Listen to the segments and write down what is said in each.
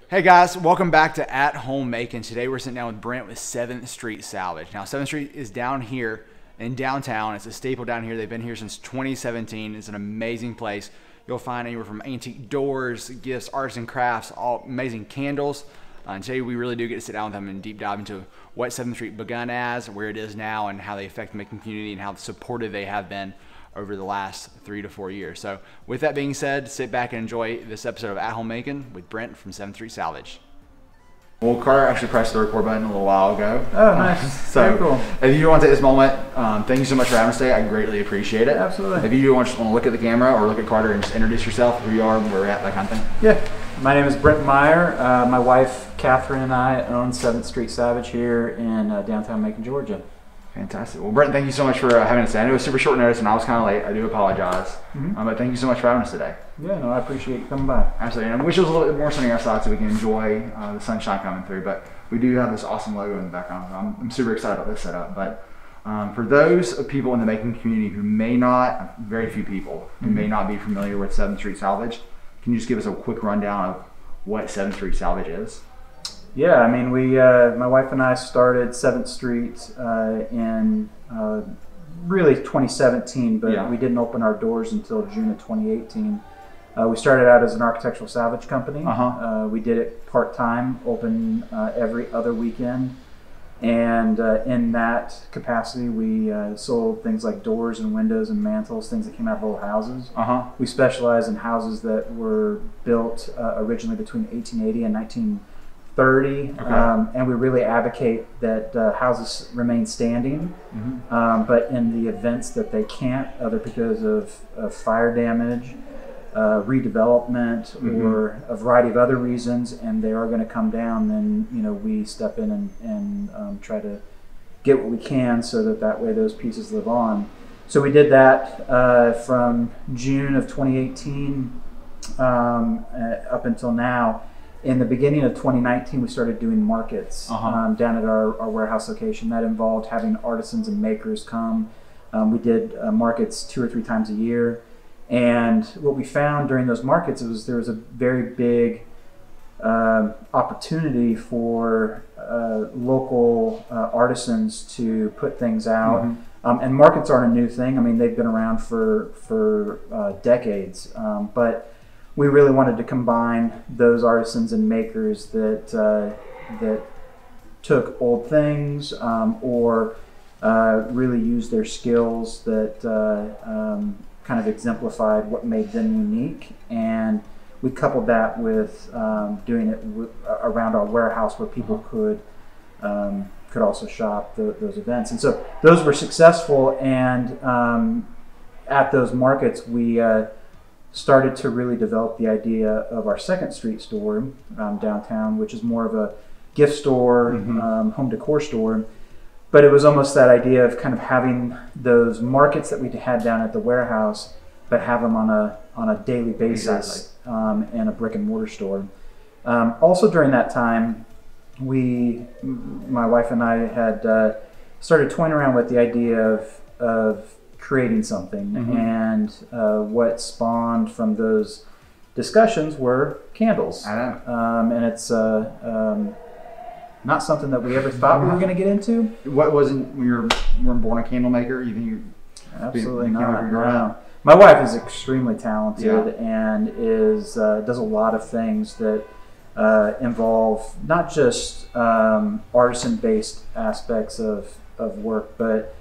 Hey guys, welcome back to At Home Macon. Today we're sitting down with Brent with 7th Street Salvage. Now 7th Street is down here in downtown. It's a staple down here. They've been here since 2017. It's an amazing place. You'll find anywhere from antique doors, gifts, arts and crafts, all amazing candles. And today we really do get to sit down with them and deep dive into what 7th Street begun as, where it is now, and how they affect the Macon community and how supportive they have been over the last 3 to 4 years. So with that being said, sit back and enjoy this episode of At Home Macon with Brent from 7th Street Salvage. Well, Carter actually pressed the record button a little while ago. Oh, nice. So very cool. If you want to take this moment, thank you so much for having us today. I greatly appreciate it. Absolutely. If you want to look at the camera or look at Carter and just introduce yourself, who you are, where we're at, that kind of thing. Yeah. My name is Brent Meyer. My wife, Catherine, and I own 7th Street Salvage here in downtown Macon, Georgia. Fantastic. Well, Brent, thank you so much for having us today. I know it was super short notice and I was kind of late. I do apologize. But thank you so much for having us today. Yeah, no, I appreciate you coming by. Absolutely. And I wish it was a little bit more sunny outside so we can enjoy the sunshine coming through. But we do have this awesome logo in the background. So I'm super excited about this setup. But for those people in the Macon community who may not, very few people, who may not be familiar with 7th Street Salvage, can you just give us a quick rundown of what 7th Street Salvage is? Yeah, I mean, my wife and I started 7th Street in really 2017, but we didn't open our doors until June of 2018. We started out as an architectural salvage company. We did it part-time, open every other weekend. And in that capacity, we sold things like doors and windows and mantles, things that came out of old houses. We specialize in houses that were built originally between 1880 and 1930, and we really advocate that houses remain standing, but in the events that they can't, either because of fire damage, redevelopment, or a variety of other reasons, and they are going to come down, then we step in and try to get what we can so that way those pieces live on. So we did that from June of 2018 up until now. In the beginning of 2019, we started doing markets down at our warehouse location. That involved having artisans and makers come. We did markets 2 or 3 times a year. And what we found during those markets was there was a very big opportunity for local artisans to put things out. And markets aren't a new thing. I mean, they've been around for decades. But we really wanted to combine those artisans and makers that took old things or really used their skills that kind of exemplified what made them unique, and we coupled that with doing it around our warehouse where people could also shop those events. And so those were successful, and at those markets we started to really develop the idea of our 2nd Street store downtown, which is more of a gift store, home decor store. But it was almost that idea of kind of having those markets that we had down at the warehouse, but have them on a daily basis in a brick and mortar store. Also during that time, my wife and I had started toying around with the idea of creating something, and what spawned from those discussions were candles. And it's not something that we ever thought we were going to get into. What wasn't when you were born a candle maker? You think you absolutely not? No. My wife is extremely talented and does a lot of things that involve not just artisan-based aspects of work, but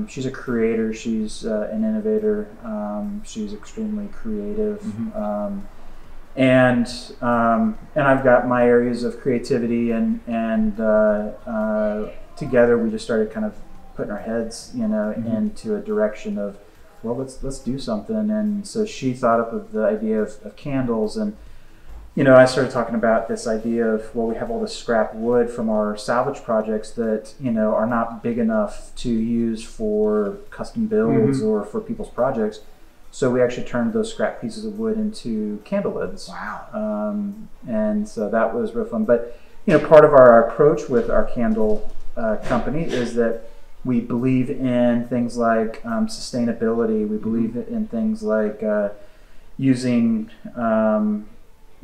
she's a creator. She's an innovator. She's extremely creative. And I've got my areas of creativity, and together we just started kind of putting our heads, into a direction of, well, let's do something. And so she thought up of the idea of candles, and I started talking about this idea of, well, we have all this scrap wood from our salvage projects that are not big enough to use for custom builds or for people's projects. So we actually turned those scrap pieces of wood into candle lids. Wow. And so that was real fun. But, part of our approach with our candle company is that we believe in things like sustainability. We believe in things like using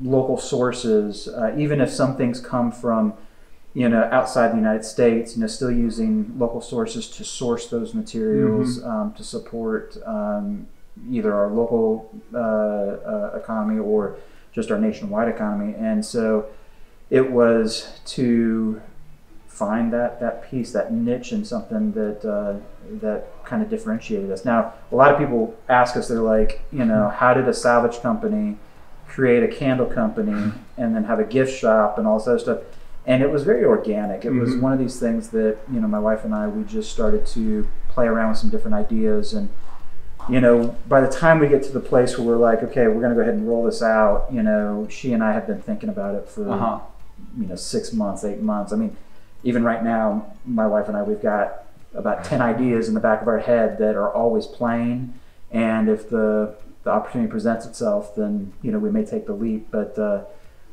local sources, even if some things come from, outside the United States, still using local sources to source those materials, to support either our local economy or just our nationwide economy. And so it was to find that piece, that niche, in something that kind of differentiated us. Now, a lot of people ask us, they're like, how did a salvage company create a candle company and then have a gift shop and all this other stuff? And it was very organic. It was one of these things that, my wife and I, we just started to play around with some different ideas. And, by the time we get to the place where we're like, okay, we're going to go ahead and roll this out, she and I have been thinking about it for, 6 months, 8 months. I mean, even right now, my wife and I, we've got about 10 ideas in the back of our head that are always playing. And if the opportunity presents itself, then, we may take the leap. But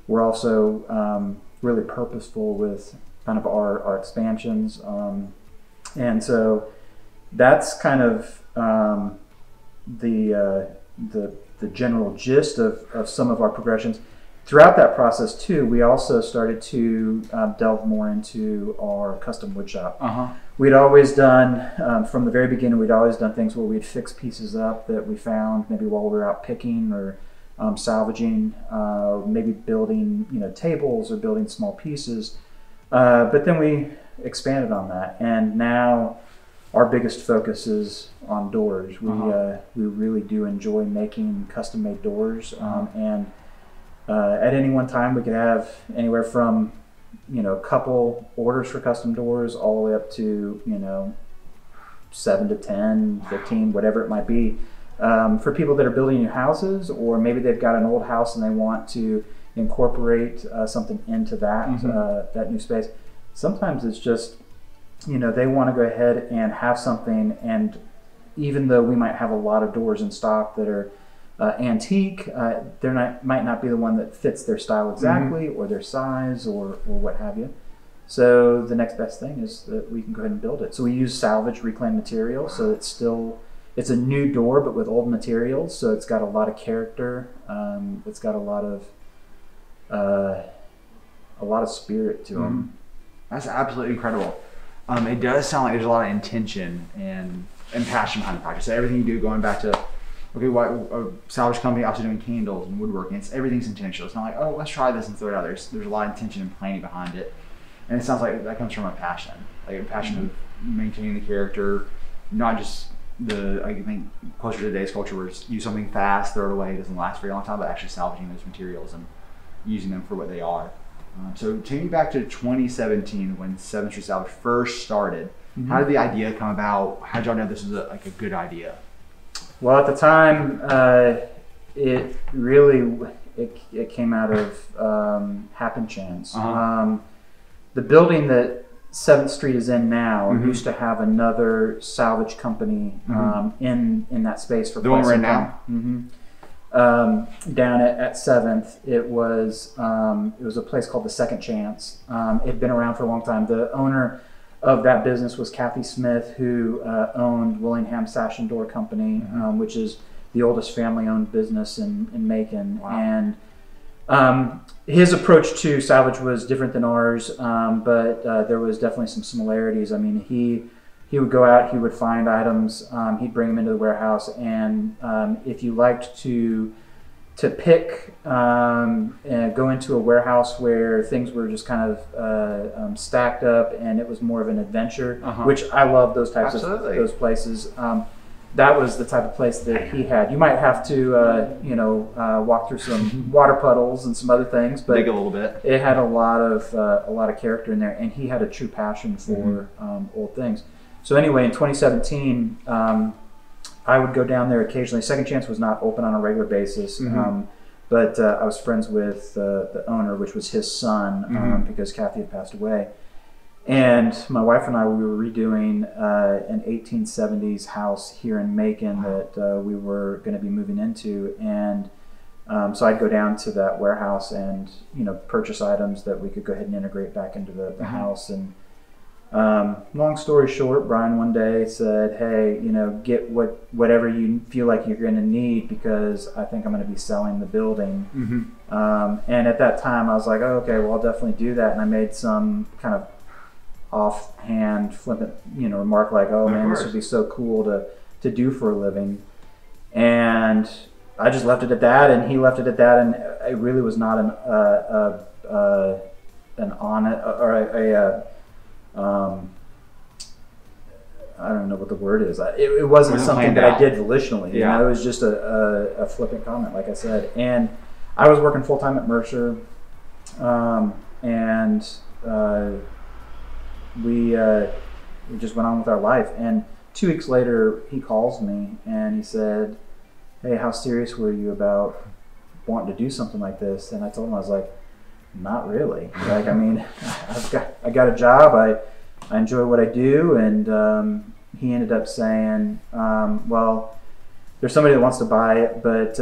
we're also really purposeful with kind of our expansions. And so that's kind of the general gist of some of our progressions. Throughout that process too, we also started to delve more into our custom wood shop. We'd always done, from the very beginning, we'd always done things where we'd fix pieces up that we found maybe while we were out picking or salvaging, maybe building tables or building small pieces. But then we expanded on that, and now our biggest focus is on doors. We really do enjoy making custom-made doors, and at any one time we could have anywhere from a couple orders for custom doors all the way up to 7 to 10, 15, whatever it might be, for people that are building new houses, or maybe they've got an old house and they want to incorporate something into that that new space. Sometimes it's just they want to go ahead and have something, and even though we might have a lot of doors in stock that are antique, might not be the one that fits their style exactly, or their size, or what have you. So the next best thing is that we can go ahead and build it. So we use salvage reclaimed material, so it's a new door but with old materials, so it's got a lot of character. It's got a lot of spirit to them. That's absolutely incredible. It does sound like there's a lot of intention and passion behind the project. So everything you do, going back to a salvage company also doing candles and woodworking, everything's intentional. It's not like, oh, let's try this and throw it out. There's a lot of intention and planning behind it, and it sounds like that comes from a passion, like a passion of maintaining the character, not just I think closer to today's culture where it's use something fast, throw it away, it doesn't last very long time, but actually salvaging those materials and using them for what they are. So taking back to 2017 when 7th Street Salvage first started, how did the idea come about? How did y'all know this was a good idea? Well, at the time, it really came out of happen chance. The building that 7th Street is in now used to have another salvage company in that space for the one we're in now. Down at 7th, it was a place called the Second Chance. It had been around for a long time. The owner of that business was Kathy Smith, who owned Willingham Sash and Door Company, which is the oldest family-owned business in Macon. Wow. And his approach to salvage was different than ours, but there was definitely some similarities. I mean, he would go out, he would find items, he'd bring them into the warehouse, and if you liked to pick and go into a warehouse where things were just kind of stacked up and it was more of an adventure, which I love those types of those places. That was the type of place that he had. You might have to walk through some water puddles and some other things, but dig a little bit. It had a lot of character in there, and he had a true passion for old things. So anyway, in 2017, I would go down there occasionally. Second Chance was not open on a regular basis, but I was friends with the owner, which was his son, because Kathy had passed away. And my wife and I, we were redoing an 1870s house here in Macon that we were going to be moving into. And so I'd go down to that warehouse and purchase items that we could go ahead and integrate back into the house. And Long story short, Brian one day said, "Hey, get whatever you feel like you're going to need because I think I'm going to be selling the building." And at that time, I was like, "Oh, okay, well, I'll definitely do that." And I made some kind of offhand, flippant, remark like, "Oh man, this would be so cool to do for a living." And I just left it at that, and he left it at that, and it really was not an on it or I don't know what the word is. It wasn't something that I did volitionally. Yeah. It was just a flippant comment, like I said. And I was working full time at Mercer, and we just went on with our life. And 2 weeks later, he calls me and he said, "Hey, how serious were you about wanting to do something like this?" And I told him, I was like, "Not really. Like, I mean, I got a job. I enjoy what I do." And he ended up saying, "Well, there's somebody that wants to buy it, but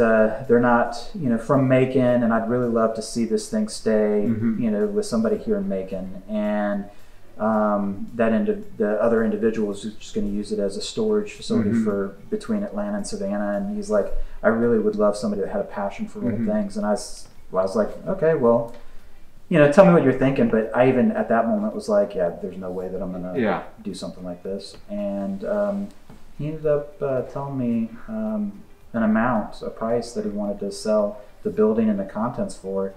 they're not, from Macon, and I'd really love to see this thing stay, with somebody here in Macon." And the other individual was just going to use it as a storage facility for between Atlanta and Savannah. And he's like, "I really would love somebody that had a passion for old things." And I was like, "Okay, well, tell me what you're thinking." But I even at that moment was like, "Yeah, there's no way that I'm going to do something like this." And he ended up telling me a price that he wanted to sell the building and the contents for.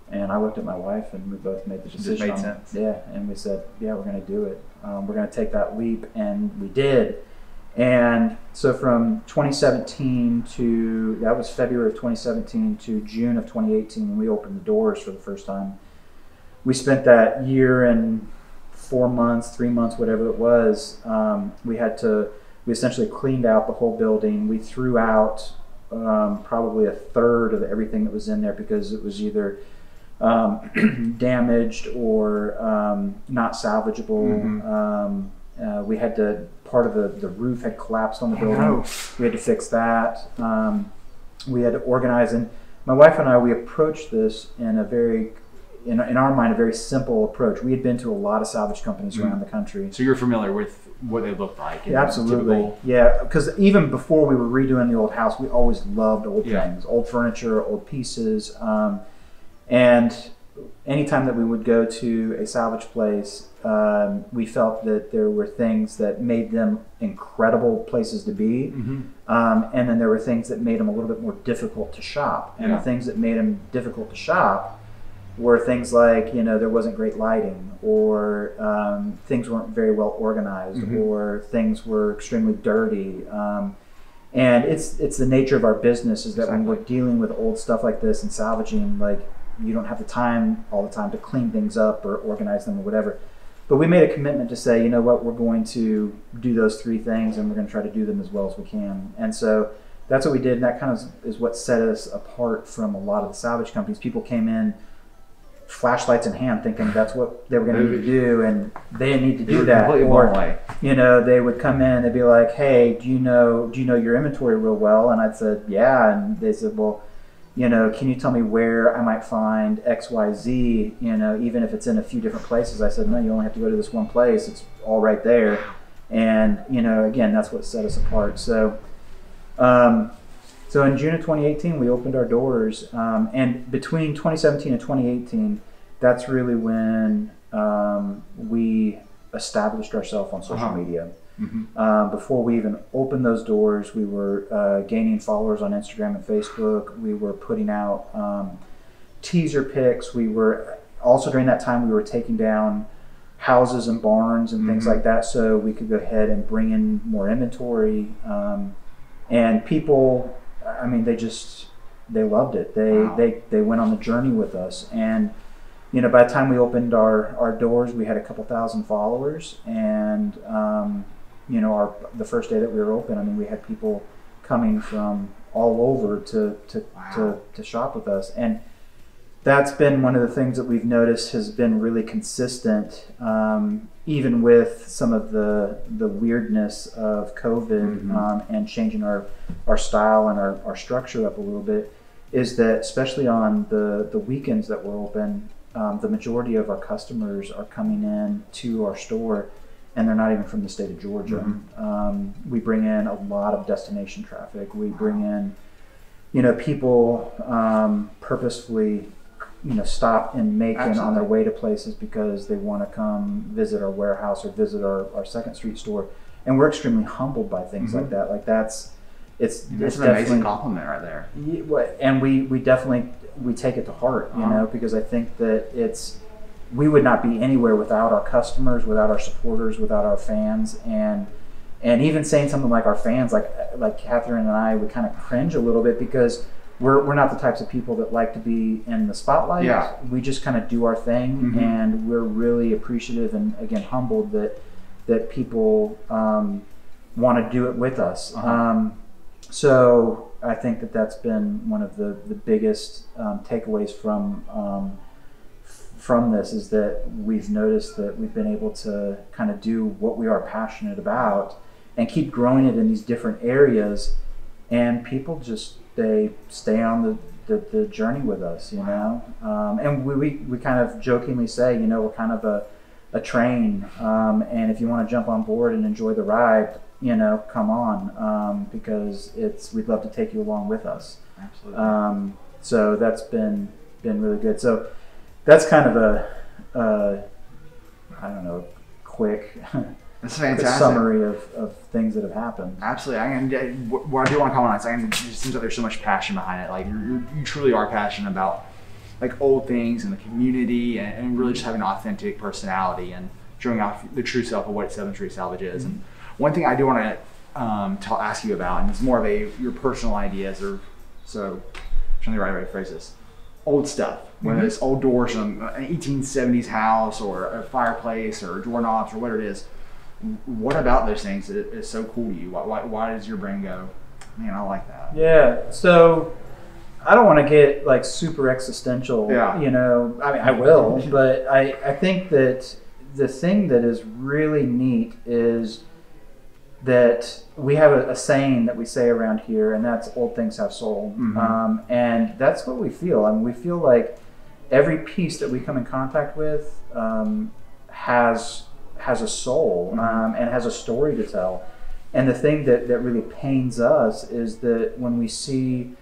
And I looked at my wife, and we both made the decision. It made sense. Yeah, and we said, "Yeah, we're going to do it. We're going to take that leap," and we did. And so from 2017 that was February of 2017 to June of 2018, when we opened the doors for the first time, we spent that year and 4 months, 3 months, whatever it was. We essentially cleaned out the whole building. We threw out probably a third of everything that was in there because it was either damaged or not salvageable. We had to, part of the roof had collapsed on the building. We had to fix that. We had to organize, and my wife and I, we approached this in a very, in our mind, a very simple approach. We had been to a lot of salvage companies around the country. So you're familiar with what they look like? Yeah, absolutely. Yeah, because even before we were redoing the old house, we always loved old things, old furniture, old pieces. And anytime that we would go to a salvage place, we felt that there were things that made them incredible places to be. And then there were things that made them a little bit more difficult to shop. And the things that made them difficult to shop were things like, there wasn't great lighting, or things weren't very well organized, or things were extremely dirty. And it's the nature of our business is that when we're dealing with old stuff like this and salvaging, like, you don't have the time all the time to clean things up or organize them or whatever. But we made a commitment to say, you know what, we're going to do those 3 things, and we're going to try to do them as well as we can. And so that's what we did, and that kind of is what set us apart from a lot of the salvage companies. People came in, flashlights in hand, thinking that's what they were going to need to do, and they didn't need to do that. Or, they would come in, they'd be like, "Hey, do you know your inventory real well?" And I'd said, "Yeah." And they said, "Well, can you tell me where I might find XYZ, even if it's in a few different places?" I said, "No, you only have to go to this one place. It's all right there." And, again, that's what set us apart. So, so in June of 2018, we opened our doors. And between 2017 and 2018, that's really when we established ourselves on social media. Before we even opened those doors, we were gaining followers on Instagram and Facebook. We were putting out teaser pics. We were also, during that time, we were taking down houses and barns and things like that, so we could go ahead and bring in more inventory. And people, I mean, they loved it. They went on the journey with us. And by the time we opened our doors, we had a couple thousand followers. And the first day that we were open, I mean, we had people coming from all over to shop with us. And that's been one of the things that we've noticed has been really consistent, even with some of the weirdness of COVID and changing our style and our structure up a little bit, is that especially on the weekends that we're open, the majority of our customers are coming in to our store, and they're not even from the state of Georgia. We bring in a lot of destination traffic. We bring in, people purposefully, stop in Macon on their way to places because they want to come visit our warehouse or visit our Second Street store, and we're extremely humbled by things like that. Like that's an amazing compliment right there. And we definitely take it to heart, because I think that we would not be anywhere without our customers, without our supporters, without our fans, and even saying something like our fans, like Catherine and I, would kind of cringe a little bit because we're not the types of people that like to be in the spotlight. Yeah. We just kind of do our thing, and we're really appreciative and again humbled that people want to do it with us. So I think that's been one of the biggest takeaways from this, is that we've noticed that we've been able to kind of do what we are passionate about and keep growing it in these different areas, and people just they stay on the journey with us, and we kind of jokingly say, we're kind of a train, and if you want to jump on board and enjoy the ride, come on, because we'd love to take you along with us. Absolutely. So that's been really good. So that's kind of I don't know, quick That's fantastic. Summary of things that have happened. Absolutely. What I do want to comment on is, it seems like there's so much passion behind it. Like you truly are passionate about like old things and the community, and really just having an authentic personality and showing off the true self of what 7th Street Salvage is. And one thing I do want to ask you about, and it's more of your personal ideas, or so I'm trying to the right way to phrase this. Old stuff, whether it's old doors from an 1870s house or a fireplace or doorknobs or whatever it is. What about those things is so cool to you? Why does your brain go, man, I like that? Yeah, so I don't want to get like super existential, I mean, I will, but I think that the thing that is really neat is that we have a saying that we say around here, and that's old things have soul. And that's what we feel. I mean, we feel like every piece that we come in contact with has a soul, and has a story to tell. And the thing that really pains us is that when we see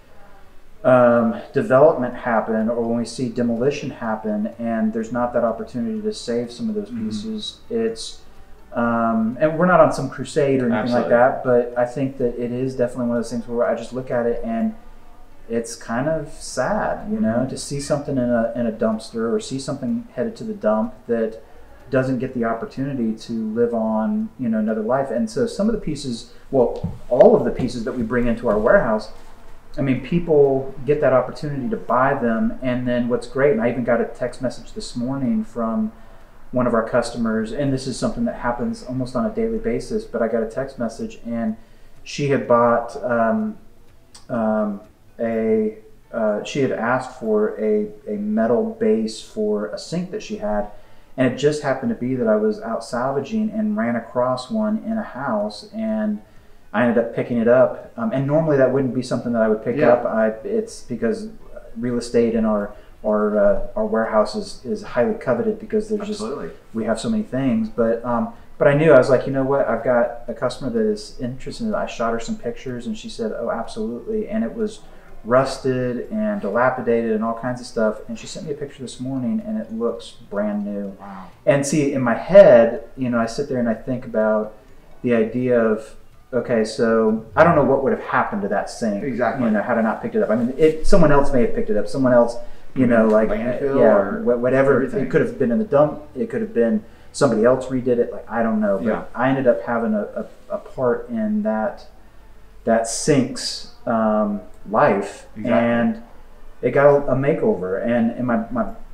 development happen, or when we see demolition happen, and there's not that opportunity to save some of those pieces, it's and we're not on some crusade or anything like that, but I think that it is definitely one of those things where I just look at it and it's kind of sad, to see something in a dumpster, or see something headed to the dump that doesn't get the opportunity to live on, another life. And so some of the pieces, well, all of the pieces that we bring into our warehouse, I mean, people get that opportunity to buy them. And then what's great, and I even got a text message this morning from one of our customers, and this is something that happens almost on a daily basis, but I got a text message, and she had bought she had asked for a metal base for a sink that she had. And it just happened to be that I was out salvaging and ran across one in a house, and I ended up picking it up. And normally that wouldn't be something that I would pick up. It's because real estate in our warehouse is highly coveted, because there's we have so many things. But I knew, I was like, you know what? I've got a customer that is interested in it. I shot her some pictures, and she said, oh, absolutely. And it was rusted and dilapidated and all kinds of stuff, and she sent me a picture this morning, and it looks brand new. Wow. And see, in my head, I sit there and I think about the idea of, okay, so I don't know what would have happened to that sink, had I not picked it up. I mean, someone else may have picked it up, someone else, or whatever. Everything. It could have been in the dump, it could have been somebody else redid it, like I don't know, but I ended up having a part in that sink's life, and it got a makeover, and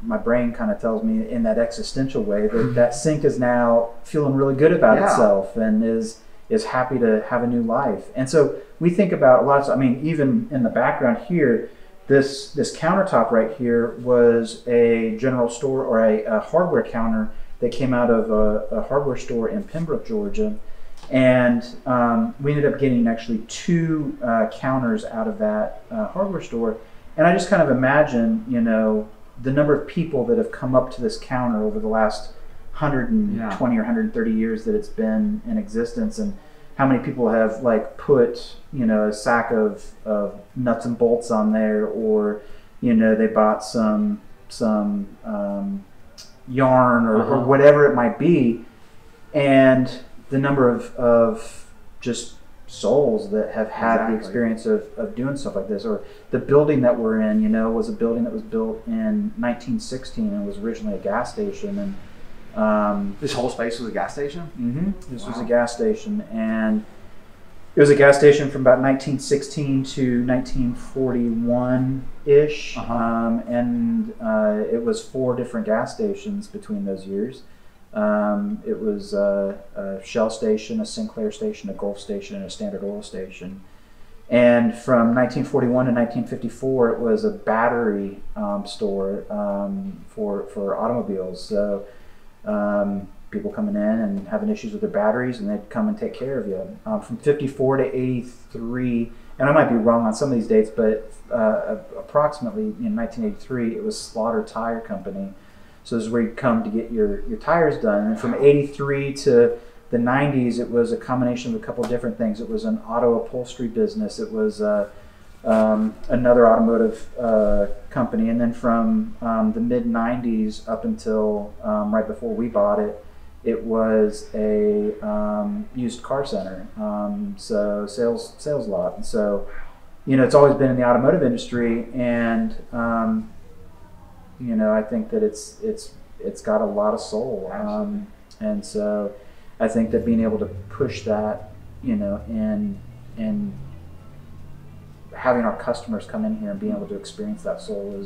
my brain kind of tells me in that existential way that sink is now feeling really good about itself, and is happy to have a new life. And so we think about a lot of stuff. I mean, even in the background here, this countertop right here was a general store, or a hardware counter that came out of a hardware store in Pembroke, Georgia. And we ended up getting actually 2 counters out of that hardware store. And I just kind of imagine, the number of people that have come up to this counter over the last 120 or 130 years that it's been in existence, and how many people have like put, you know, a sack of nuts and bolts on there, or, you know, they bought some yarn or whatever it might be, and the number of just souls that have had the experience of doing stuff like this. Or the building that we're in, you know, was a building that was built in 1916 and was originally a gas station. And this whole space was a gas station? Mm-hmm. This was a gas station, and it was a gas station from about 1916 to 1941-ish, and it was 4 different gas stations between those years. It was a Shell station, a Sinclair station, a Gulf station, and a Standard Oil station. And from 1941 to 1954, it was a battery store for automobiles. So people coming in and having issues with their batteries, and they'd come and take care of you. From 54 to 83, and I might be wrong on some of these dates, but approximately in 1983, it was Slaughter Tire Company. So this is where you'd come to get your tires done. And from 83 to the 90s, it was a combination of a couple of different things. It was an auto upholstery business. It was another automotive company. And then from the mid-90s up until right before we bought it, it was a used car center, so sales lot. And so, you know, it's always been in the automotive industry, and you know, I think that it's got a lot of soul, and so I think that being able to push that, you know, and having our customers come in here and being able to experience that soul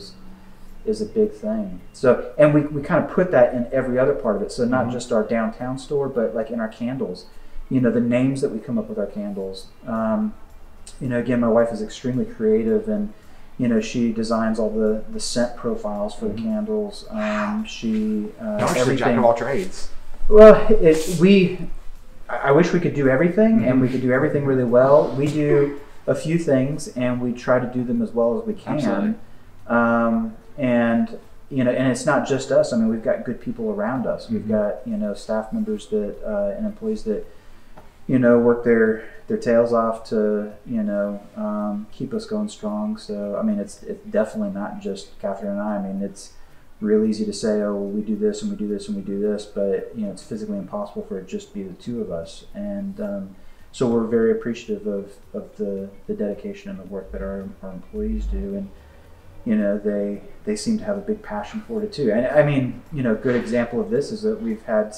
is a big thing. So, and we kind of put that in every other part of it. So not just our downtown store, but like in our candles, you know, the names that we come up with our candles. You know, again, my wife is extremely creative, and, you know, she designs all the scent profiles for the candles. She everything. Jack of all trades. Well, I wish we could do everything, and we could do everything really well. We do a few things, and we try to do them as well as we can. And, you know, and it's not just us. I mean, we've got good people around us. We've got, you know, staff members that and employees that, you know, work their tails off to, you know, keep us going strong. So, I mean, it's definitely not just Catherine and I. I mean, it's real easy to say, oh, well, we do this and we do this and we do this, but, you know, it's physically impossible for it just to be the two of us. And so we're very appreciative of the dedication and the work that our employees do. And, you know, they seem to have a big passion for it too. And I mean, you know, a good example of this is that we've had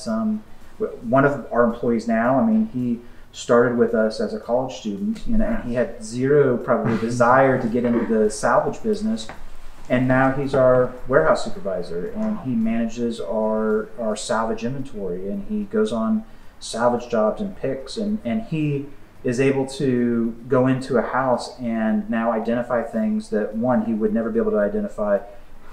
one of our employees now, I mean, he started with us as a college student, you know, and he had zero probably desire to get into the salvage business. And now he's our warehouse supervisor, and he manages our salvage inventory, and he goes on salvage jobs and picks, and he is able to go into a house and now identify things that, one, he would never be able to identify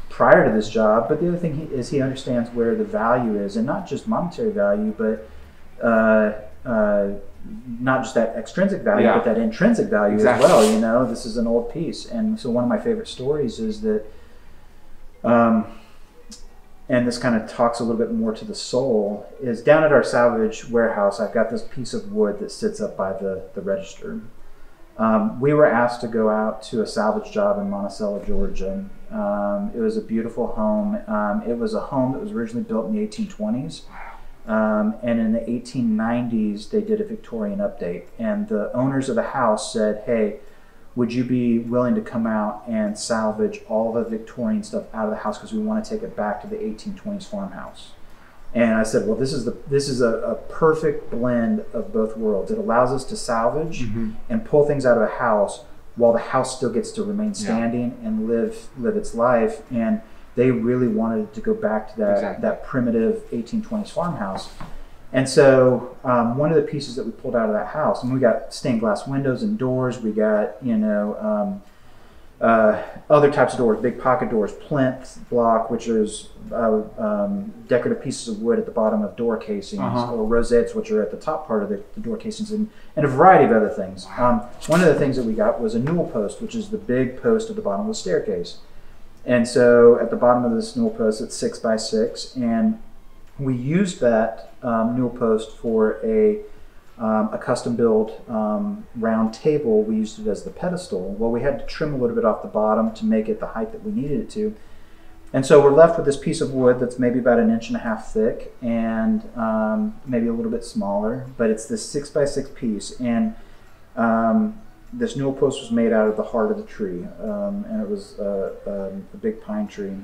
prior to this job, but the other thing is he understands where the value is, and not just monetary value, but not just that extrinsic value, but that intrinsic value as well. You know, this is an old piece. And so one of my favorite stories is that, and this kind of talks a little bit more to the soul, is down at our salvage warehouse, I've got this piece of wood that sits up by the register. We were asked to go out to a salvage job in Monticello, Georgia. It was a beautiful home. It was a home that was originally built in the 1820s. And in the 1890s, they did a Victorian update. And the owners of the house said, hey, would you be willing to come out and salvage all the Victorian stuff out of the house, because we want to take it back to the 1820s farmhouse? And I said, well, this is a perfect blend of both worlds. It allows us to salvage and pull things out of a house while the house still gets to remain standing and live its life. And they really wanted to go back to that primitive 1820s farmhouse. And so one of the pieces that we pulled out of that house, and we got stained glass windows and doors, we got, you know, other types of doors, big pocket doors, plinth block, which is decorative pieces of wood at the bottom of door casings, or rosettes, which are at the top part of the door casings, and a variety of other things. One of the things that we got was a newel post, which is the big post at the bottom of the staircase. And so at the bottom of this newel post, it's 6x6, and we used that newel post for a custom build round table. We used it as the pedestal. Well, we had to trim a little bit off the bottom to make it the height that we needed it to. And so we're left with this piece of wood that's maybe about 1.5 inches thick and maybe a little bit smaller, but it's this 6x6 piece. And this newel post was made out of the heart of the tree, and it was a big pine tree.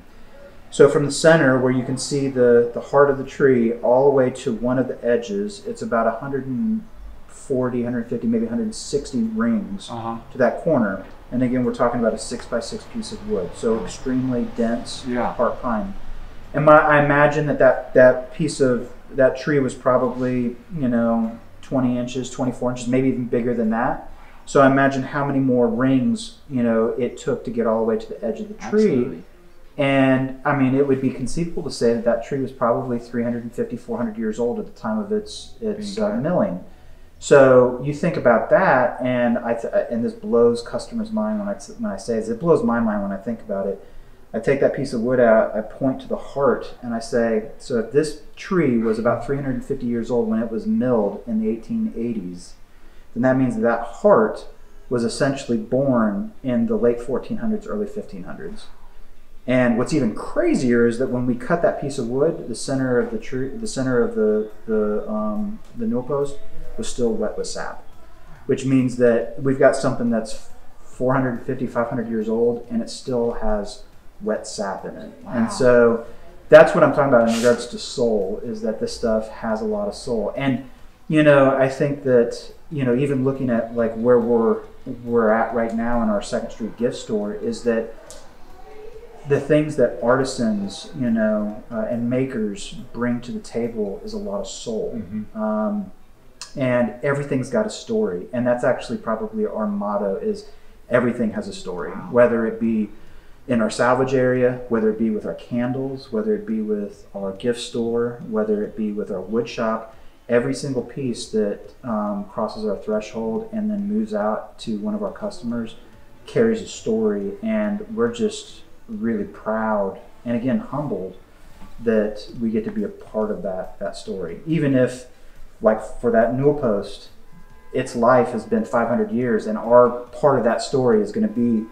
So from the center, where you can see the heart of the tree, all the way to one of the edges, it's about 140, 150, maybe 160 rings to that corner. And again, we're talking about a 6x6 piece of wood, so extremely dense heart pine. And I imagine that piece of that tree was probably 20 inches, 24 inches, maybe even bigger than that. So I imagine how many more rings it took to get all the way to the edge of the tree. Absolutely. And I mean, it would be conceivable to say that tree was probably 350, 400 years old at the time of its milling. So you think about that, and and this blows customers' mind when I say this. It blows my mind when I think about it. I take that piece of wood out, I point to the heart, and I say, so if this tree was about 350 years old when it was milled in the 1880s, then that means that heart was essentially born in the late 1400s, early 1500s. And what's even crazier is that when we cut that piece of wood, the center of the tree, the center of the newel post was still wet with sap, which means that we've got something that's 450, 500 years old, and it still has wet sap in it. Wow. And so that's what I'm talking about in regards to soul, is that this stuff has a lot of soul. And I think that even looking at like where we're at right now in our Second Street gift store, is that the things that artisans and makers bring to the table is a lot of soul. And everything's got a story, and that's actually probably our motto, is everything has a story. Whether it be in our salvage area, whether it be with our candles, whether it be with our gift store, whether it be with our wood shop, every single piece that crosses our threshold and then moves out to one of our customers carries a story. And we're just really proud and again humbled that we get to be a part of that story. Even if, like for that newel post, its life has been 500 years, and our part of that story is going to be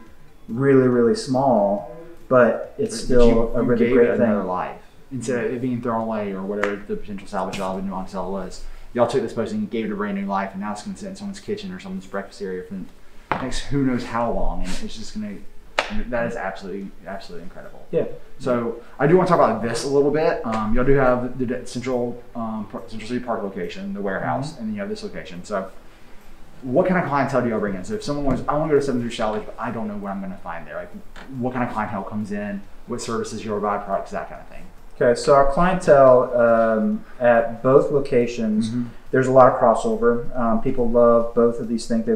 really, really small, but it's still a really great thing. Another life. Instead of it being thrown away or whatever the potential salvage value in Monticello was, y'all took this post and gave it a brand new life, and now it's going to sit in someone's kitchen or someone's breakfast area for the next who knows how long, and it's just going to. That is absolutely incredible. Yeah. So I do want to talk about this a little bit. Y'all do have the Central City Park location, the warehouse, and then you have this location. So what kind of clientele do y'all bring in? So if someone was, I want to go to 7th Street Salvage, but I don't know what I'm going to find there. Like, what kind of clientele comes in? What services you provide, products, that kind of thing. Okay, so our clientele at both locations, there's a lot of crossover. People love both of these things. They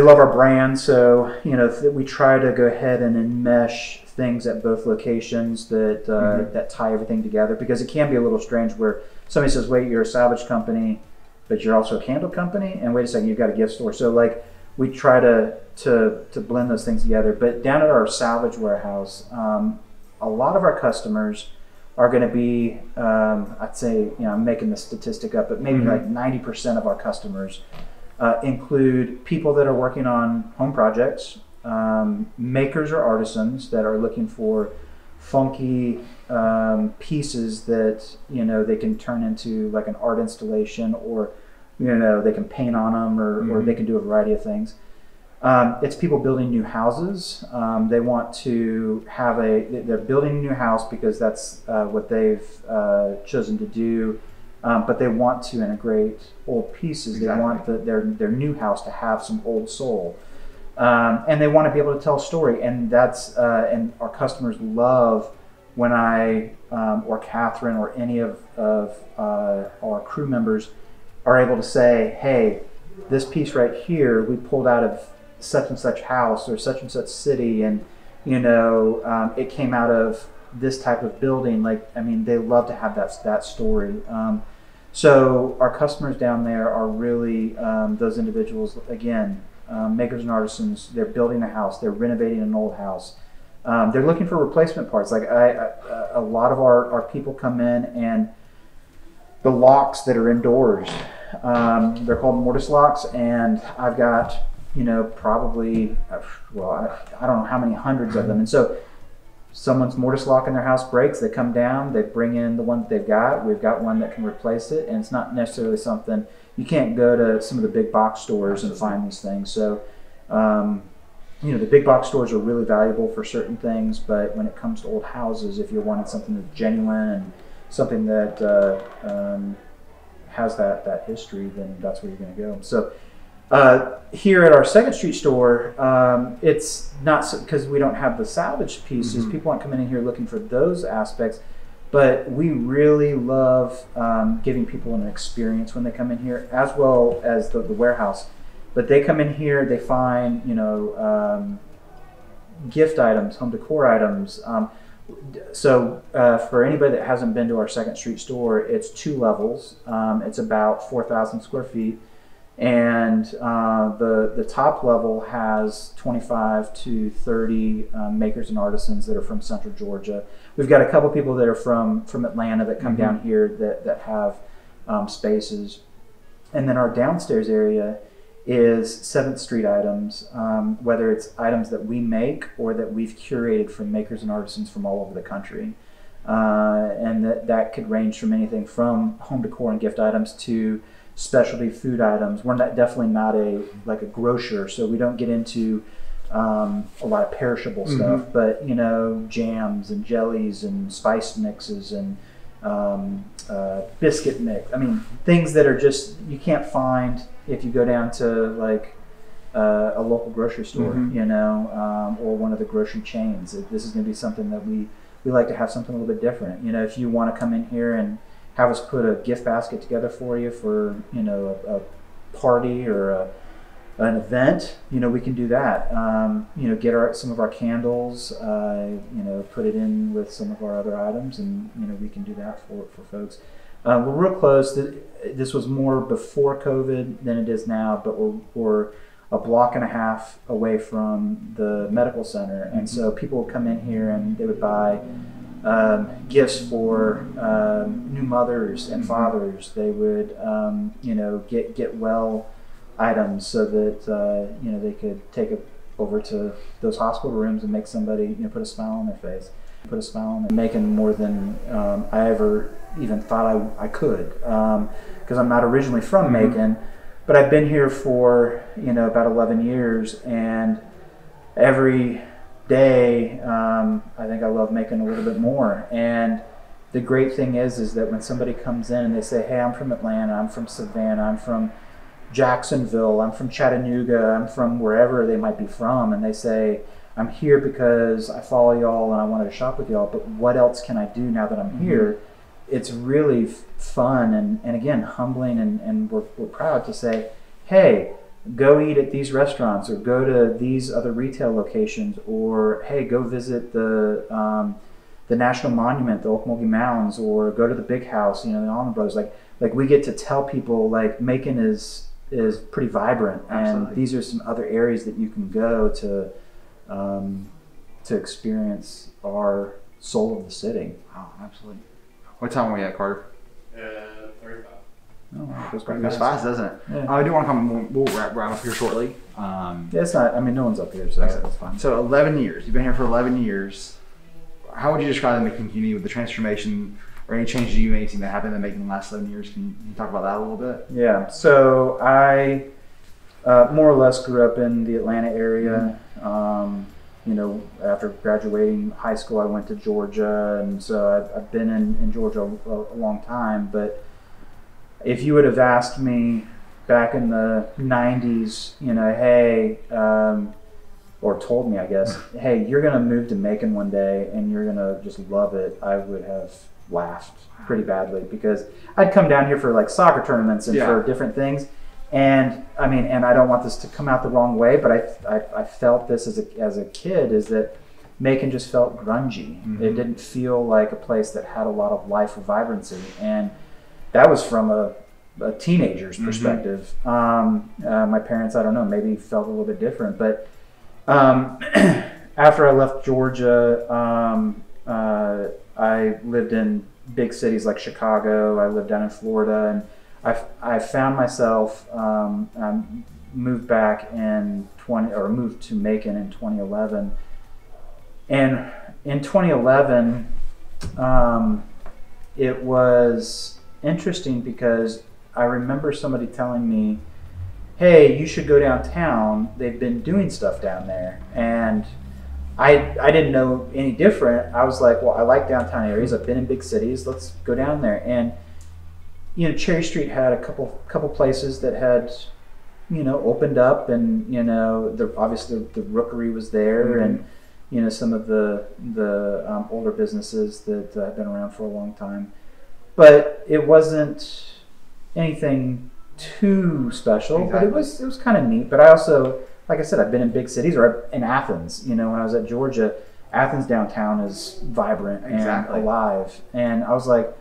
love our brand, so we try to go ahead and enmesh things at both locations that that tie everything together, because it can be a little strange where somebody says, "Wait, you're a salvage company, but you're also a candle company," and wait a second, you've got a gift store. So like we try to blend those things together. But down at our salvage warehouse, a lot of our customers are going to be, I'd say, I'm making the statistic up, but maybe like 90% of our customers include people that are working on home projects, makers or artisans that are looking for funky pieces that they can turn into like an art installation, or they can paint on them, or they can do a variety of things. It's people building new houses. They want to have they're building a new house because that's what they've chosen to do. But they want to integrate old pieces. Exactly. They want their new house to have some old soul, and they want to be able to tell a story. And that's and our customers love when I or Catherine or any of our crew members are able to say, "Hey, this piece right here we pulled out of such and such house or such and such city, and it came out of this type of building." Like, I mean, they love to have that story. So our customers down there are really those individuals, again, makers and artisans. They're building a house, they're renovating an old house, they're looking for replacement parts. Like a lot of our people come in, and the locks that are indoors, they're called Mortise Locks, and I've got, probably, I don't know how many hundreds of them. And so someone's mortise lock in their house breaks, they come down, they bring in the one that they've got. We've got one that can replace it, and it's not necessarily something, you can't go to some of the big box stores and find these things. So, the big box stores are really valuable for certain things, but when it comes to old houses, if you're wanting something that's genuine and something that has that history, then that's where you're going to go. So here at our 2nd Street store, it's not because we don't have the salvage pieces. People aren't coming in here looking for those aspects, but we really love giving people an experience when they come in here, as well as the warehouse. But they come in here, they find gift items, home decor items. So for anybody that hasn't been to our 2nd Street store, it's 2 levels. It's about 4,000 square feet. And the top level has 25 to 30 makers and artisans that are from Central Georgia. We've got a couple people that are from Atlanta that come down here that have spaces. And then our downstairs area is 7th Street items, whether it's items that we make or that we've curated from makers and artisans from all over the country. And that could range from anything from home decor and gift items to specialty food items. We're definitely not a grocer, so we don't get into a lot of perishable stuff, but jams and jellies and spice mixes and biscuit mix. I mean, things that are just, you can't find if you go down to a local grocery store, or one of the grocery chains. This is going to be something that we like to have something a little bit different. If you want to come in here and have us put a gift basket together for you for a party or an event, we can do that. Get some of our candles, put it in with some of our other items, and we can do that for folks. We're real close. This was more before COVID than it is now, but we're a block and a half away from the medical center, and so people would come in here and they would buy gifts for new mothers and fathers. They would get well items so that they could take it over to those hospital rooms and make somebody put a smile on their face, put a smile on their, making more than I ever even thought I could, because I'm not originally from Macon, but I've been here for about 11 years, and every day I think I love making a little bit more. And the great thing is that when somebody comes in and they say, hey, I'm from Atlanta, I'm from Savannah, I'm from Jacksonville, I'm from Chattanooga, I'm from wherever they might be from, and they say, I'm here because I follow y'all and I wanted to shop with y'all, but what else can I do now that I'm here? It's really fun and again, humbling, and we're proud to say, hey, go eat at these restaurants, or go to these other retail locations, or hey, go visit the National Monument, the Okmulgee Mounds, or go to the Big House, the Allman Brothers. Like we get to tell people Macon is pretty vibrant. Absolutely. And these are some other areas that you can go to experience our soul of the city. Oh, absolutely. What time are we at, Carter? 35. Oh, wow. It goes fast, doesn't it? Yeah. I do want to come. We'll wrap up here shortly. Yeah, it's not. I mean, no one's up here, so that's fine. So 11 years. You've been here for 11 years. How would you describe the Macon community with the transformation or any changes you may think that happened in Macon in the last 11 years? Can you talk about that a little bit? Yeah. So I more or less grew up in the Atlanta area. After graduating high school, I went to Georgia, and so I've been in Georgia a long time. But if you would have asked me back in the 90s, hey, or told me, I guess, hey, you're going to move to Macon one day and you're going to just love it, I would have laughed pretty badly, because I'd come down here for soccer tournaments and for different things. And I mean, and I don't want this to come out the wrong way, but I felt this as a kid, is that Macon just felt grungy. It didn't feel like a place that had a lot of life or vibrancy. And that was from a teenager's perspective. My parents, I don't know, maybe felt a little bit different. But after I left Georgia, I lived in big cities like Chicago. I lived down in Florida, and I found myself moved back in moved to Macon in 2011, and in 2011, it was interesting because I remember somebody telling me, hey, you should go downtown. They've been doing stuff down there. And I didn't know any different. I was like, well, I like downtown areas. I've been in big cities. Let's go down there. And, you know, Cherry Street had a couple places that had, you know, opened up, and, you know, obviously the Rookery was there, mm-hmm. and, you know, some of the older businesses that have been around for a long time. But it wasn't anything too special, exactly. But it was kind of neat. But I also, like I said, I've been in big cities, or in Athens. You know, when I was at Georgia, Athens downtown is vibrant exactly. and alive. And I was like,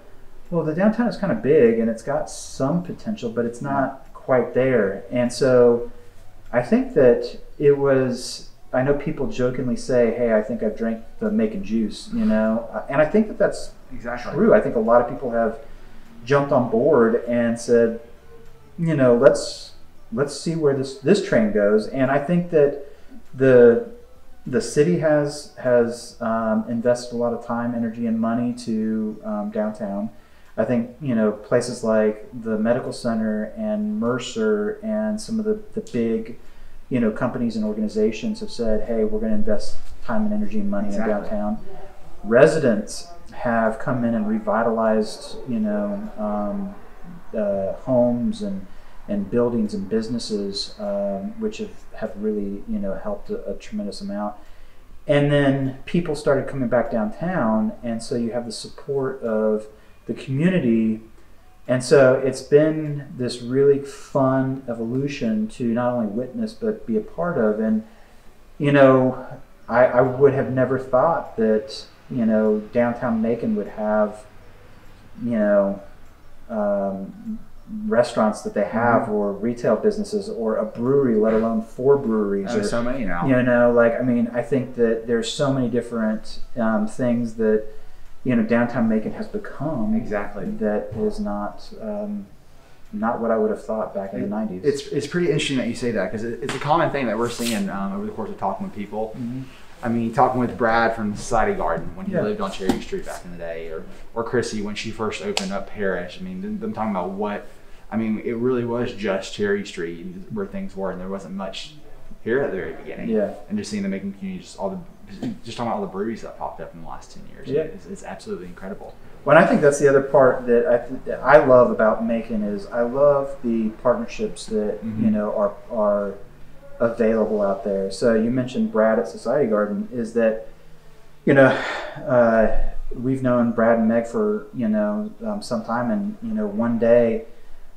well, the downtown is kind of big and it's got some potential, but it's not quite there. And so I think that it was, I know people jokingly say, hey, I think I've drank the Macon juice, you know, and I think that that's exactly true. I think a lot of people have jumped on board and said, you know, let's see where this train goes. And I think that the city has invested a lot of time, energy, and money to downtown. I think, you know, places like the medical center and Mercer and some of the big, you know, companies and organizations have said, hey, we're going to invest time and energy and money exactly. in downtown. Residents have come in and revitalized, you know, homes and buildings and businesses, which have really, you know, helped a tremendous amount. And then people started coming back downtown, and so you have the support of the community. And so it's been this really fun evolution to not only witness but be a part of. And, you know, I would have never thought that, you know, downtown Macon would have, you know, restaurants that they have, mm-hmm. or retail businesses, or a brewery, let alone 4 breweries. There's so many now. You know, like, I mean, I think that there's so many different things that, you know, downtown Macon has become. Exactly. That is not what I would have thought back in the 90s. It's pretty interesting that you say that, because it's a common thing that we're seeing over the course of talking with people. Mm-hmm. I mean, talking with Brad from Society Garden when he yeah. lived on Cherry Street back in the day, or Chrissy when she first opened up Parrish. I mean, them talking about it really was just Cherry Street where things were, and there wasn't much here at the very beginning. Yeah. And just seeing the Macon community, just talking about all the breweries that popped up in the last 10 years. Yeah. It's absolutely incredible. Well, and I think that's the other part that I love about Macon is I love the partnerships that, mm-hmm. you know, are available out there. So you mentioned Brad at Society Garden, is that, you know, we've known Brad and Meg for, you know, some time, and, you know, one day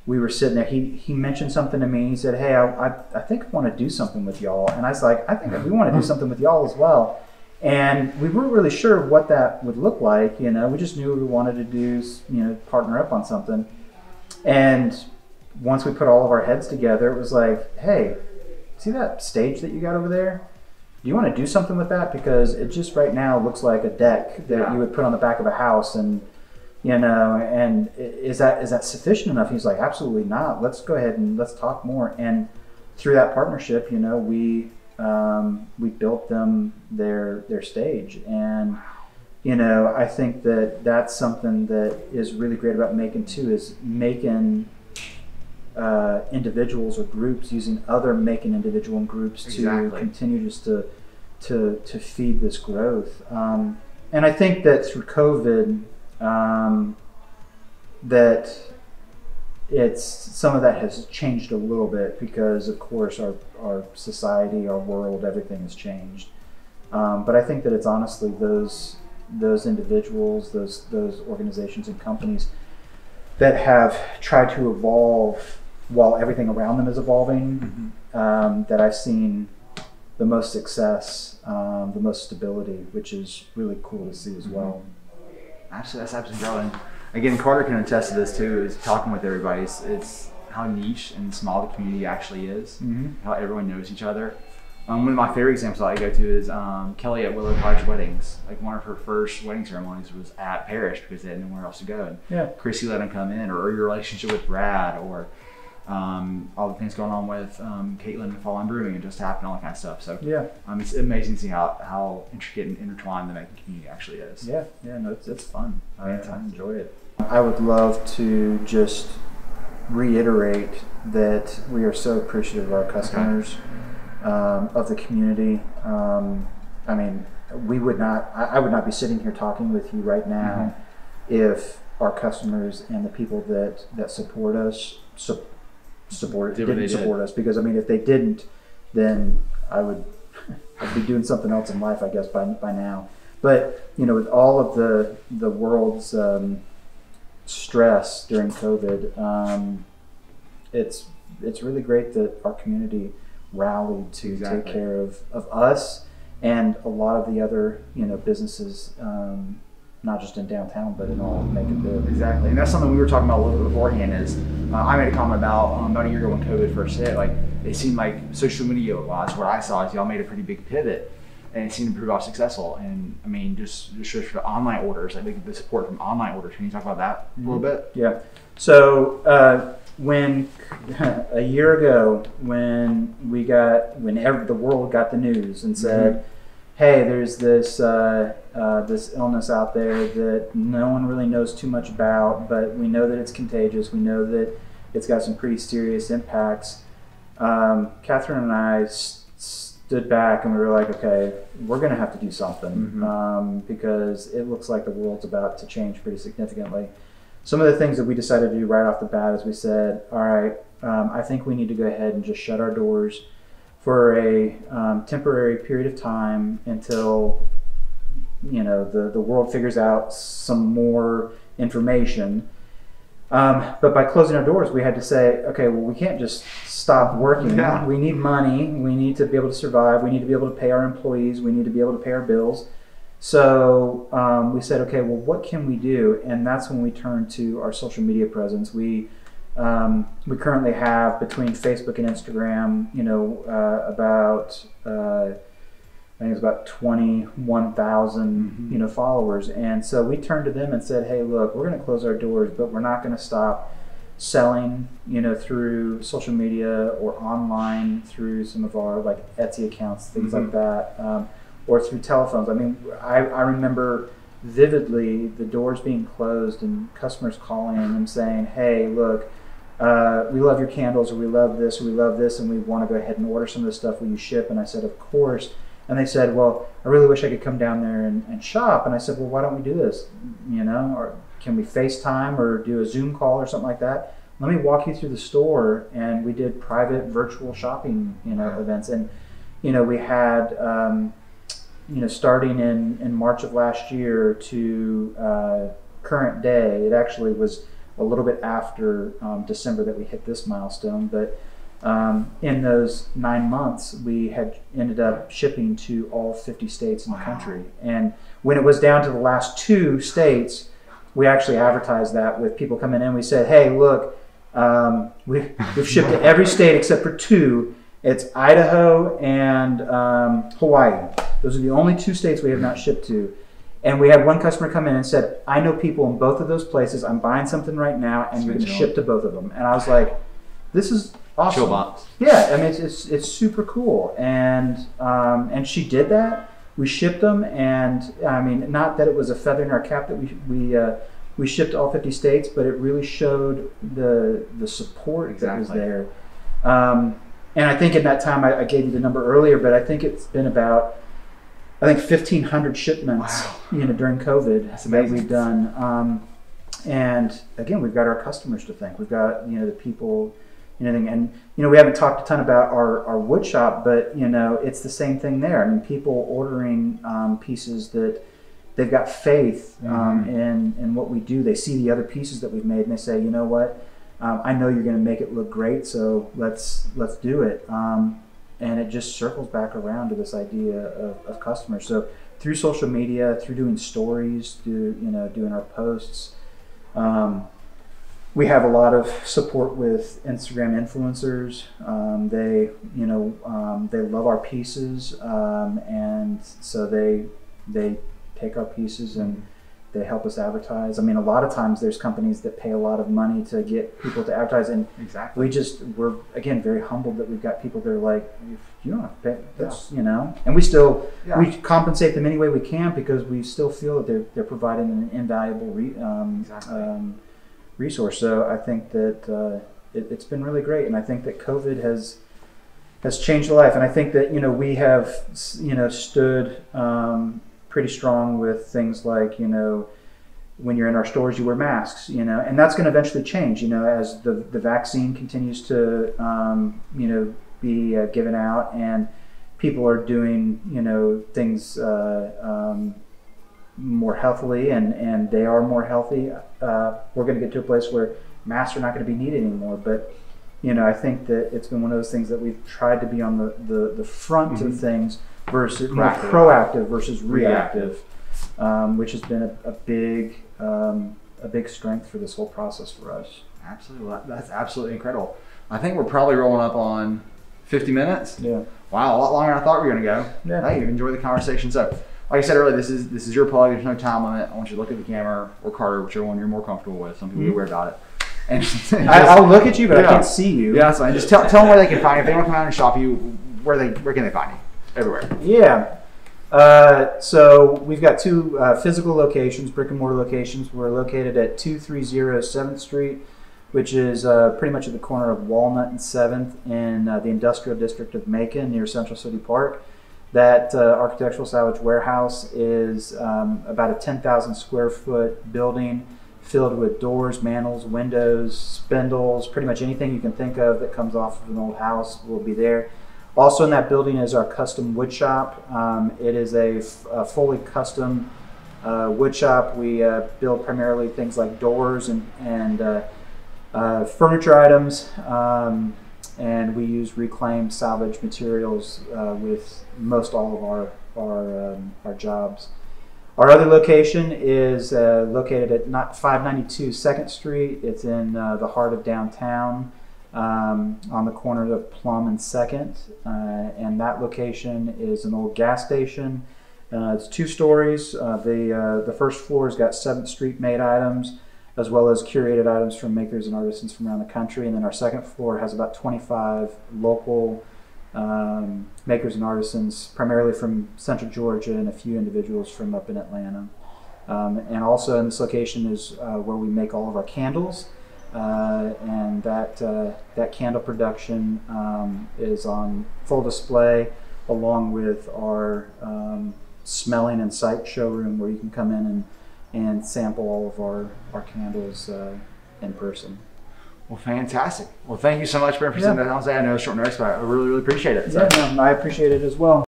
we were sitting there, he mentioned something to me. He said, hey, I think I want to do something with y'all. And I was like, I think we want to do something with y'all as well. And we weren't really sure what that would look like. You know, we just knew we wanted to do, you know, partner up on something. And once we put all of our heads together, it was like, hey, see that stage that you got over there? Do you want to do something with that? Because it just right now looks like a deck that yeah. you would put on the back of a house, and, you know, and is that sufficient enough? He's like, absolutely not. Let's go ahead and let's talk more. And through that partnership, you know, we built them their stage. And, you know, I think that that's something that is really great about Macon too, is Macon individuals or groups using other Macon individual groups exactly. to continue just to feed this growth. And I think that through COVID, that it's some of that has changed a little bit, because of course our society, our world, everything has changed. But I think that it's honestly those individuals, those organizations and companies that have tried to evolve while everything around them is evolving, mm-hmm. That I've seen the most success, the most stability, which is really cool to see as mm-hmm. well. Absolutely, that's absolutely right. And again, Carter can attest to this too, is talking with everybody. It's how niche and small the community actually is, mm-hmm. how everyone knows each other. One of my favorite examples I go to is Kelly at Willow Cottage Weddings. Like one of her first wedding ceremonies was at Parish because they had nowhere else to go. And Chrissy let them come in, or your relationship with Brad, or all the things going on with Caitlin and Fall on Brewing and Just Happened, all that kind of stuff. So it's amazing to see how intricate and intertwined the Macon community actually is. No, it's fun. I enjoy it. I would love to just reiterate that we are so appreciative of our customers, of the community. I mean, I would not be sitting here talking with you right now if our customers and the people that support us didn't support us. Because I mean, if they didn't, then I'd be doing something else in life, I guess, by now. But with all of the world's stress during COVID, it's really great that our community rallied to take care of us and a lot of the other businesses, not just in downtown but in all Macon Middle. Exactly, and that's something we were talking about a little bit beforehand. Is I made a comment about a year ago when COVID first hit. Like it seemed like social media wise, what I saw is y'all made a pretty big pivot, and it seemed to prove out successful. And I mean, just for online orders, like the support from online orders. Can you talk about that a little bit? Yeah. So when a year ago, when the world got the news and said, "Hey, there's this this illness out there that no one really knows too much about, but we know that it's contagious. We know that it's got some pretty serious impacts." Catherine and I stood back and we were like, "Okay, we're going to have to do something because it looks like the world's about to change pretty significantly." Some of the things that we decided to do right off the bat is we said, "All right, I think we need to go ahead and just shut our doors for a temporary period of time until the world figures out some more information." But by closing our doors, we had to say, okay, well, we can't just stop working. We need money. We need to be able to survive. We need to be able to pay our employees. We need to be able to pay our bills. So we said, okay, well, what can we do? And that's when we turned to our social media presence. We currently have, between Facebook and Instagram, about I think it's about 21,000 followers. And so we turned to them and said, "Hey, look, we're going to close our doors, but we're not going to stop selling through social media or online through some of our like Etsy accounts, things like that, or through telephones." I mean, I remember vividly the doors being closed and customers calling and saying, "Hey, look, we love your candles," or "We love this," or "We love this, and we want to go ahead and order some of this stuff. Will you ship?" And I said, "Of course." And they said, "Well, I really wish I could come down there and shop." And I said, "Well, why don't we do this? Or can we FaceTime or do a Zoom call or something like that? Let me walk you through the store." And we did private virtual shopping, events. And, we had, starting in March of last year to current day, it actually was a little bit after December that we hit this milestone, but in those 9 months, we had ended up shipping to all 50 states in the country. And when it was down to the last 2 states, we actually advertised that with people coming in. We said, "Hey, look, we've shipped to every state except for 2. It's Idaho and Hawaii. Those are the only 2 states we have not shipped to." And we had one customer come in and said, "I know people in both of those places. I'm buying something right now, and you're going to ship to both of them." And I was like, "This is awesome." Yeah, I mean, it's super cool. And she did that. We shipped them, and I mean, not that it was a feather in our cap that we shipped to all 50 states, but it really showed the support that was there. And I think in that time, I gave you the number earlier, but I think it's been about 1,500 shipments, during COVID. That's amazing. That we've done. And again, we've got our customers to thank. We've got the people. And we haven't talked a ton about our wood shop, but it's the same thing there. I mean, people ordering pieces that they've got faith in what we do. They see the other pieces that we've made, and they say, "You know what? I know you're going to make it look great, so let's do it." And it just circles back around to this idea of customers. So through social media, through doing stories, through doing our posts. We have a lot of support with Instagram influencers. They love our pieces, and so they take our pieces and they help us advertise. I mean, a lot of times there's companies that pay a lot of money to get people to advertise, and exactly. we're again very humbled that we've got people that are like, if you don't have to pay, that's and we compensate them any way we can, because we still feel that they're providing an invaluable resource. So I think that it's been really great, and I think that COVID has changed a life, and I think that we have stood pretty strong with things like when you're in our stores you wear masks, and that's going to eventually change as the vaccine continues to be given out and people are doing things more healthily, and they are more healthy. We're going to get to a place where masks are not going to be needed anymore. But I think that it's been one of those things that we've tried to be on the front of things versus more proactive versus reactive, which has been a big strength for this whole process for us. Absolutely, that's absolutely incredible. I think we're probably rolling up on 50 minutes. Yeah. Wow, a lot longer than I thought we were going to go. Yeah. Hey, enjoy the conversation. So, like I said earlier, this is your plug. There's no time limit. I want you to look at the camera or Carter, whichever one you're more comfortable with. Some people are weird about it. And I'll look at you, but I can't see you. Yeah, that's fine. Just tell them where they can find you. If they want to come out and shop you, where can they find you? Everywhere. Yeah. So we've got two physical locations, brick and mortar locations. We're located at 230 7th Street, which is pretty much at the corner of Walnut and 7th in the industrial district of Macon near Central City Park. That architectural salvage warehouse is about a 10,000 square foot building filled with doors, mantles, windows, spindles, pretty much anything you can think of that comes off of an old house will be there. Also in that building is our custom wood shop. It is a fully custom wood shop. We build primarily things like doors and furniture items, and we use reclaimed salvage materials with most all of our jobs. Our other location is located at 592 2nd Street. It's in the heart of downtown, on the corner of Plum and 2nd, and that location is an old gas station. It's 2 stories. The first floor has got 7th Street made items, as well as curated items from makers and artisans from around the country. And then our second floor has about 25 local makers and artisans, primarily from Central Georgia and a few individuals from up in Atlanta. And also in this location is where we make all of our candles. And that candle production is on full display, along with our smelling and sight showroom, where you can come in and sample all of our candles in person. Well, fantastic. Well, thank you so much, Brent, for sending that. I know it's short notice, but I really, really appreciate it. So. Yeah, no, I appreciate it as well.